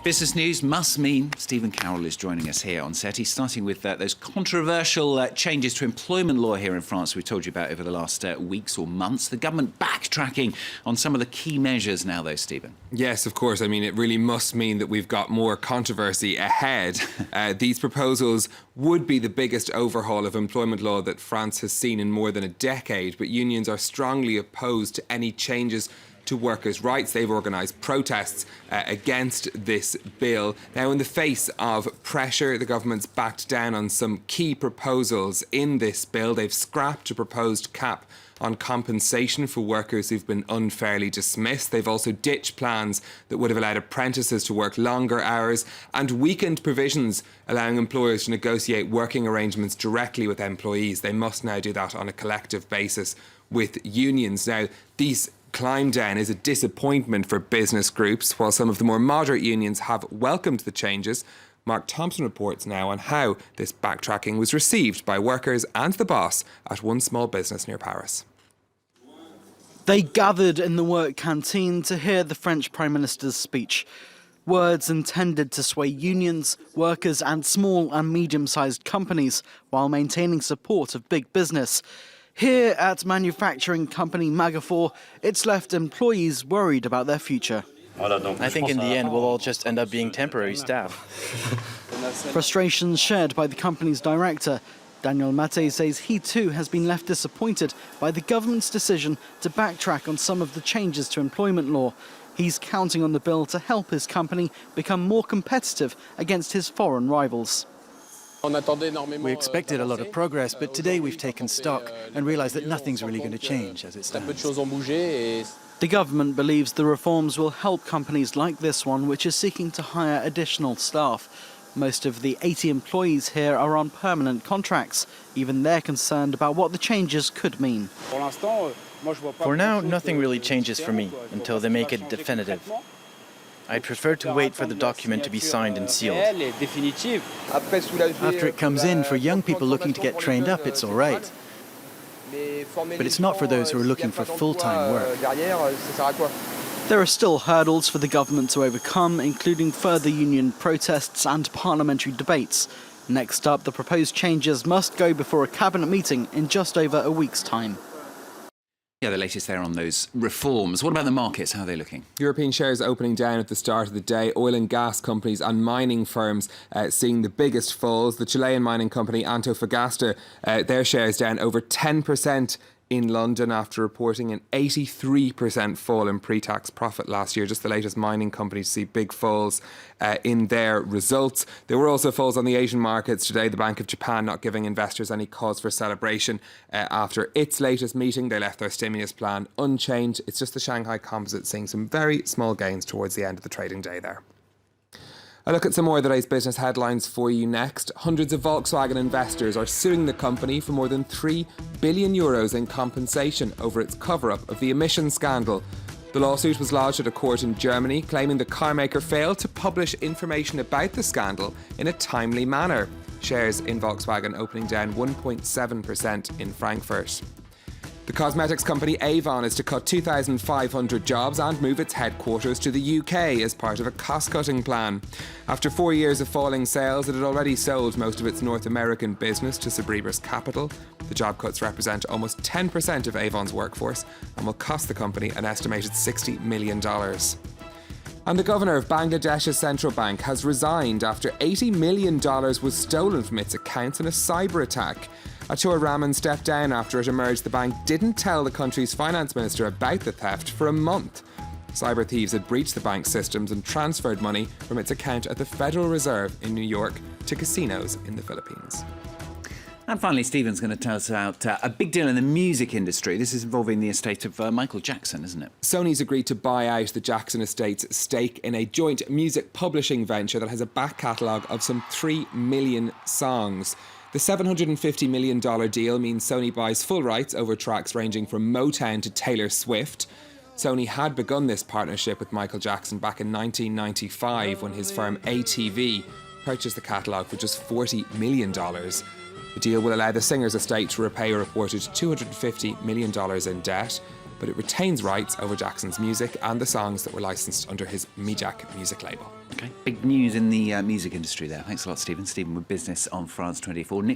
Business news must mean Stephen Carroll is joining us here on set. He's starting with those controversial changes to employment law here in France we told you about over the last weeks or months. The government backtracking on some of the key measures now, though, Stephen. Yes, of course. I mean, it really must mean that we've got more controversy ahead. These proposals would be the biggest overhaul of employment law that France has seen in more than a decade, but unions are strongly opposed to any changes to workers' rights. They've organised protests against this bill. Now, in the face of pressure, the government's backed down on some key proposals in this bill. They've scrapped a proposed cap on compensation for workers who've been unfairly dismissed. They've also ditched plans that would have allowed apprentices to work longer hours and weakened provisions allowing employers to negotiate working arrangements directly with employees. They must now do that on a collective basis with unions. Now, these climb down is a disappointment for business groups, while some of the more moderate unions have welcomed the changes. Mark Thompson reports now on how this backtracking was received by workers and the boss at one small business near Paris. They gathered in the work canteen to hear the French Prime Minister's speech. Words intended to sway unions, workers and small and medium-sized companies while maintaining support of big business. Here at manufacturing company Magafor, it's left employees worried about their future. I think in the end we'll all just end up being temporary staff. Frustrations shared by the company's director. Daniel Matte says he too has been left disappointed by the government's decision to backtrack on some of the changes to employment law. He's counting on the bill to help his company become more competitive against his foreign rivals. We expected a lot of progress, but today we've taken stock and realised that nothing's really going to change as it stands. The government believes the reforms will help companies like this one, which is seeking to hire additional staff. Most of the 80 employees here are on permanent contracts. Even they're concerned about what the changes could mean. For now, nothing really changes for me until they make it definitive. I'd prefer to wait for the document to be signed and sealed. After it comes in, for young people looking to get trained up, it's all right. But it's not for those who are looking for full-time work. There are still hurdles for the government to overcome, including further union protests and parliamentary debates. Next up, the proposed changes must go before a cabinet meeting in just over a week's time. Yeah, the latest there on those reforms. What about the markets? How are they looking? European shares opening down at the start of the day. Oil and gas companies and mining firms seeing the biggest falls. The Chilean mining company Antofagasta, their shares down over 10% in London after reporting an 83% fall in pre-tax profit last year. Just the latest mining companies see big falls in their results. There were also falls on the Asian markets today. The Bank of Japan not giving investors any cause for celebration after its latest meeting. They left their stimulus plan unchanged. It's just the Shanghai Composite seeing some very small gains towards the end of the trading day there. A look at some more of today's business headlines for you next. Hundreds of Volkswagen investors are suing the company for more than €3 billion in compensation over its cover-up of the emissions scandal. The lawsuit was lodged at a court in Germany, claiming the carmaker failed to publish information about the scandal in a timely manner. Shares in Volkswagen opening down 1.7% in Frankfurt. The cosmetics company Avon is to cut 2,500 jobs and move its headquarters to the UK as part of a cost-cutting plan. After 4 years of falling sales, it had already sold most of its North American business to Cerebras Capital. The job cuts represent almost 10% of Avon's workforce and will cost the company an estimated $60 million. And the governor of Bangladesh's central bank has resigned after $80 million was stolen from its accounts in a cyber attack. Achur Rahman stepped down after it emerged the bank didn't tell the country's finance minister about the theft for a month. Cyber thieves had breached the bank's systems and transferred money from its account at the Federal Reserve in New York to casinos in the Philippines. And finally, Stephen's going to tell us about a big deal in the music industry. This is involving the estate of Michael Jackson, isn't it? Sony's agreed to buy out the Jackson estate's stake in a joint music publishing venture that has a back catalogue of some 3 million songs. The $750 million deal means Sony buys full rights over tracks ranging from Motown to Taylor Swift. Sony had begun this partnership with Michael Jackson back in 1995 when his firm ATV purchased the catalogue for just $40 million. The deal will allow the singer's estate to repay a reported $250 million in debt, but it retains rights over Jackson's music and the songs that were licensed under his Mijak music label. Okay, big news in the music industry there. Thanks a lot, Stephen. Stephen with Business on France 24. Nick